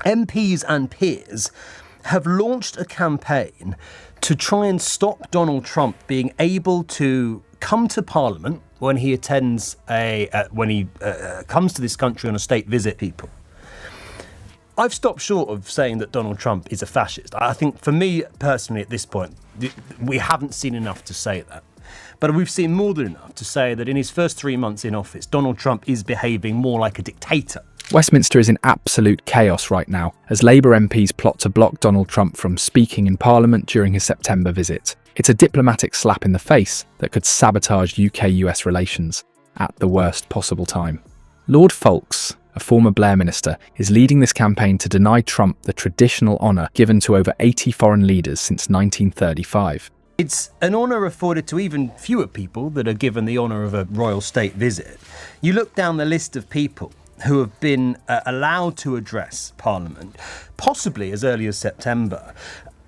MPs and peers have launched a campaign to try and stop Donald Trump being able to come to Parliament when he attends comes to this country on a state visit. People, I've stopped short of saying that Donald Trump is a fascist. I think, for me personally, at this point, we haven't seen enough to say that. But we've seen more than enough to say that in his first 3 months in office, Donald Trump is behaving more like a dictator. Westminster is in absolute chaos right now as Labour MPs plot to block Donald Trump from speaking in Parliament during his September visit. It's a diplomatic slap in the face that could sabotage UK-US relations at the worst possible time. Lord Foulkes, a former Blair minister, is leading this campaign to deny Trump the traditional honour given to over 80 foreign leaders since 1935. It's an honour afforded to even fewer people that are given the honour of a royal state visit. You look down the list of people who have been allowed to address Parliament, possibly as early as September,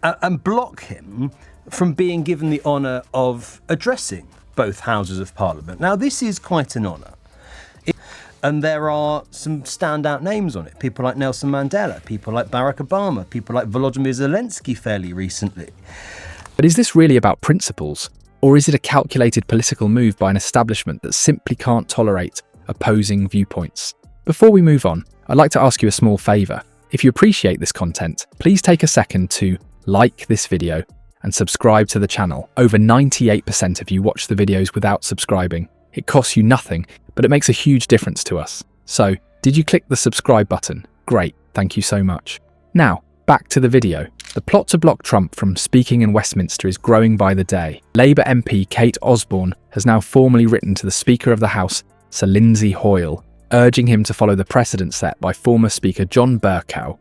and block him from being given the honour of addressing both houses of Parliament. Now, this is quite an honour. And there are some standout names on it. People like Nelson Mandela, people like Barack Obama, people like Volodymyr Zelensky fairly recently. But is this really about principles? Or is it a calculated political move by an establishment that simply can't tolerate opposing viewpoints? Before we move on, I'd like to ask you a small favour. If you appreciate this content, please take a second to like this video and subscribe to the channel. Over 98% of you watch the videos without subscribing. It costs you nothing, but it makes a huge difference to us. So, did you click the subscribe button? Great, thank you so much. Now, back to the video. The plot to block Trump from speaking in Westminster is growing by the day. Labour MP Kate Osborne has now formally written to the Speaker of the House, Sir Lindsay Hoyle, urging him to follow the precedent set by former Speaker John Bercow,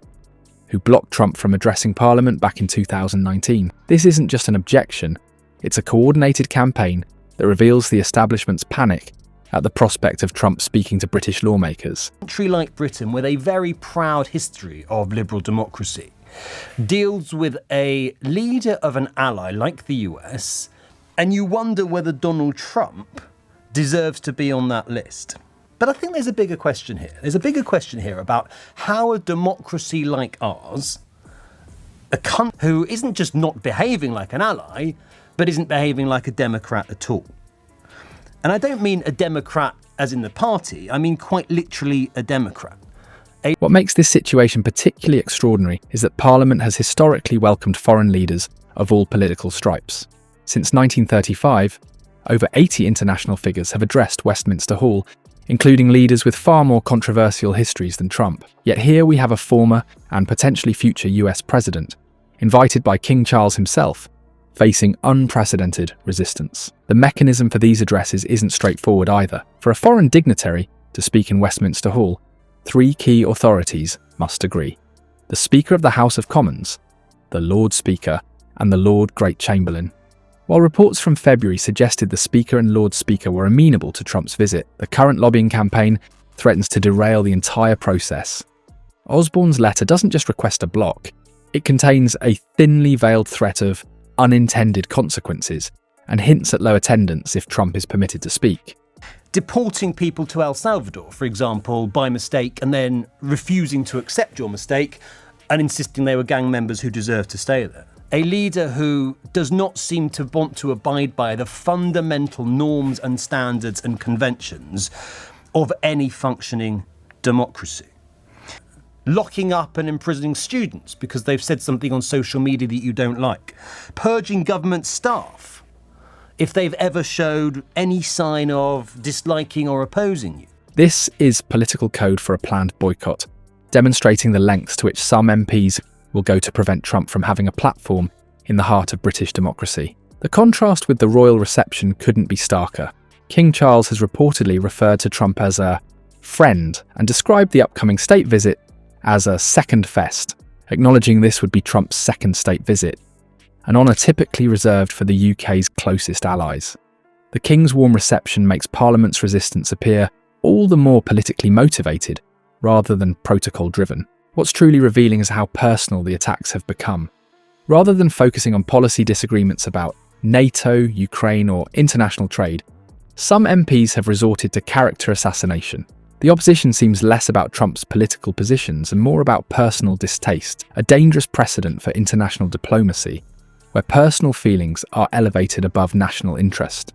who blocked Trump from addressing Parliament back in 2019. This isn't just an objection, it's a coordinated campaign that reveals the establishment's panic at the prospect of Trump speaking to British lawmakers. A country like Britain, with a very proud history of liberal democracy, deals with a leader of an ally like the US, and you wonder whether Donald Trump deserves to be on that list. But I think there's a bigger question here. There's a bigger question here about how a democracy like ours, a country who isn't just not behaving like an ally, but isn't behaving like a democrat at all. And I don't mean a democrat as in the party, I mean quite literally a democrat. What makes this situation particularly extraordinary is that Parliament has historically welcomed foreign leaders of all political stripes. Since 1935, over 80 international figures have addressed Westminster Hall, including leaders with far more controversial histories than Trump. Yet here we have a former and potentially future US president, invited by King Charles himself, facing unprecedented resistance. The mechanism for these addresses isn't straightforward either. For a foreign dignitary to speak in Westminster Hall, 3 key authorities must agree: the Speaker of the House of Commons, the Lord Speaker, and the Lord Great Chamberlain. While reports from February suggested the Speaker and Lord Speaker were amenable to Trump's visit, the current lobbying campaign threatens to derail the entire process. Osborne's letter doesn't just request a block, it contains a thinly veiled threat of unintended consequences and hints at low attendance if Trump is permitted to speak. Deporting people to El Salvador, for example, by mistake, and then refusing to accept your mistake and insisting they were gang members who deserved to stay there. A leader who does not seem to want to abide by the fundamental norms and standards and conventions of any functioning democracy. Locking up and imprisoning students because they've said something on social media that you don't like. Purging government staff if they've ever showed any sign of disliking or opposing you. This is political code for a planned boycott, demonstrating the lengths to which some MPs will go to prevent Trump from having a platform in the heart of British democracy. The contrast with the royal reception couldn't be starker. King Charles has reportedly referred to Trump as a friend and described the upcoming state visit as a second fest, acknowledging this would be Trump's second state visit, an honour typically reserved for the UK's closest allies. The King's warm reception makes Parliament's resistance appear all the more politically motivated rather than protocol-driven. What's truly revealing is how personal the attacks have become. Rather than focusing on policy disagreements about NATO, Ukraine, or international trade, some MPs have resorted to character assassination, The opposition seems less about Trump's political positions and more about personal distaste, a dangerous precedent for international diplomacy, where personal feelings are elevated above national interest.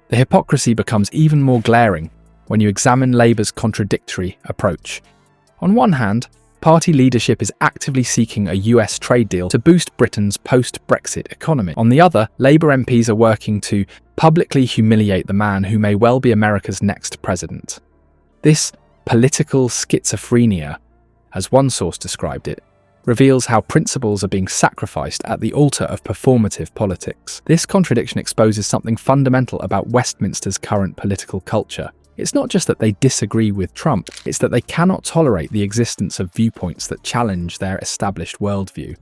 The hypocrisy becomes even more glaring when you examine Labour's contradictory approach. On one hand, party leadership is actively seeking a US trade deal to boost Britain's post-Brexit economy. On the other, Labour MPs are working to publicly humiliate the man who may well be America's next president. This political schizophrenia, as one source described it, reveals how principles are being sacrificed at the altar of performative politics. This contradiction exposes something fundamental about Westminster's current political culture. It's not just that they disagree with Trump, it's that they cannot tolerate the existence of viewpoints that challenge their established worldview.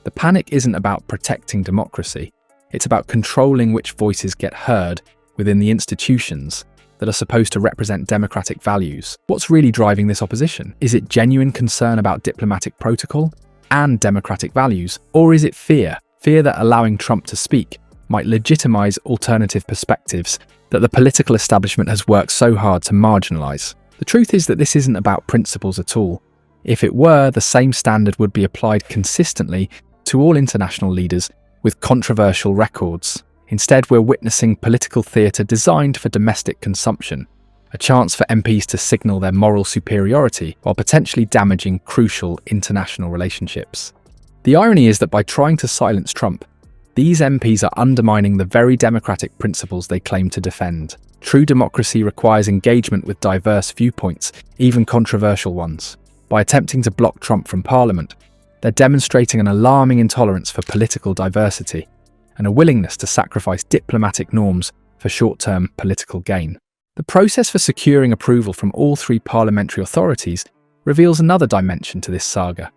The panic isn't about protecting democracy, it's about controlling which voices get heard within the institutions that are supposed to represent democratic values. What's really driving this opposition? Is it genuine concern about diplomatic protocol and democratic values? Or is it fear? Fear that allowing Trump to speak might legitimize alternative perspectives that the political establishment has worked so hard to marginalize. The truth is that this isn't about principles at all. If it were, the same standard would be applied consistently to all international leaders with controversial records. Instead, we're witnessing political theatre designed for domestic consumption, a chance for MPs to signal their moral superiority while potentially damaging crucial international relationships. The irony is that by trying to silence Trump, these MPs are undermining the very democratic principles they claim to defend. True democracy requires engagement with diverse viewpoints, even controversial ones. By attempting to block Trump from Parliament, they're demonstrating an alarming intolerance for political diversity and a willingness to sacrifice diplomatic norms for short-term political gain. The process for securing approval from all three parliamentary authorities reveals another dimension to this saga.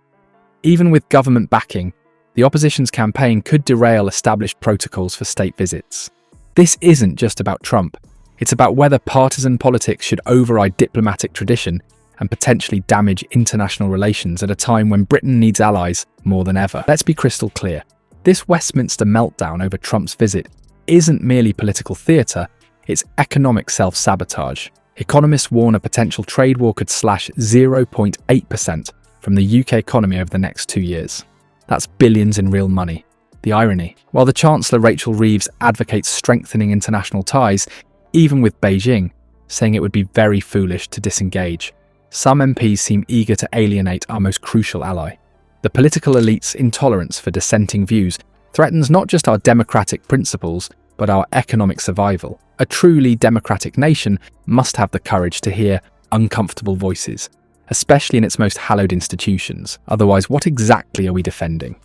Even with government backing, the opposition's campaign could derail established protocols for state visits. This isn't just about Trump, it's about whether partisan politics should override diplomatic tradition and potentially damage international relations at a time when Britain needs allies more than ever. Let's be crystal clear. This Westminster meltdown over Trump's visit isn't merely political theatre, it's economic self-sabotage. Economists warn a potential trade war could slash 0.8% from the UK economy over the next 2 years. That's billions in real money. The irony: while the Chancellor Rachel Reeves advocates strengthening international ties, even with Beijing, saying it would be very foolish to disengage, some MPs seem eager to alienate our most crucial ally. The political elite's intolerance for dissenting views threatens not just our democratic principles, but our economic survival. A truly democratic nation must have the courage to hear uncomfortable voices, especially in its most hallowed institutions. Otherwise, what exactly are we defending?